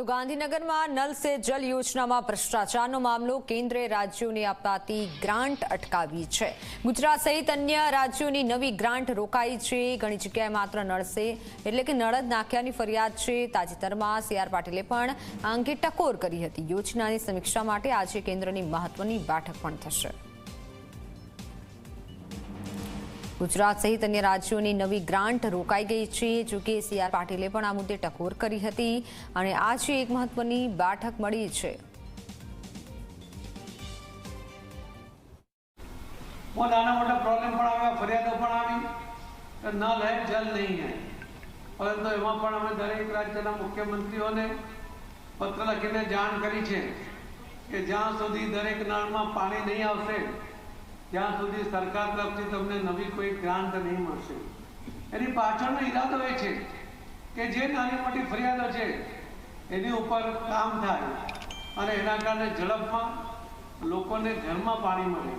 તો ગાંધીનગરમાં નલ સે જલ યોજનામાં ભ્રષ્ટાચારનો મામલો કેન્દ્રે રાજ્યોને અપાતી ગ્રાન્ટ અટકાવી છે। ગુજરાત સહિત અન્ય રાજ્યોની નવી ગ્રાન્ટ રોકાઈ છે। ઘણી જગ્યાએ માત્ર નળ સે એટલે કે નળ જ નાખ્યાની ફરિયાદ છે। તાજેતરમાં CR પાટીલે પણ આ અંગે ટકોર કરી હતી। યોજનાની સમીક્ષા માટે આજે કેન્દ્રની મહત્વની બેઠક પણ થશે। गुजरात सहित अन्य राज्यों की नवी ग्रांट रोकाई गई है। जो कि CR पाटीले पण आ मुद्दे टकोर करी हती अने आज एक महत्वनी बैठक मळी छे। वो नाना मोटा प्रॉब्लम पण आव्या, फरियादो पण आवी के नल है जल नहीं है, परंतु एमां पण अमे दरेक राज्यना मुख्यमंत्रीओने पत्र लखीने जाण करी छे के ज्यां सुधी दरेक नळमां पाणी नहीं आवशे ત્યાં સુધી સરકાર તરફથી તમને નવી કોઈ ગ્રાન્ટ નહીં મળશે। એની પાછળનો ઈરાદો એ છે કે જે નાની મોટી ફરિયાદો છે એની ઉપર કામ થાય અને એના કારણે ઝડપમાં લોકોને ઘરમાં પાણી મળે।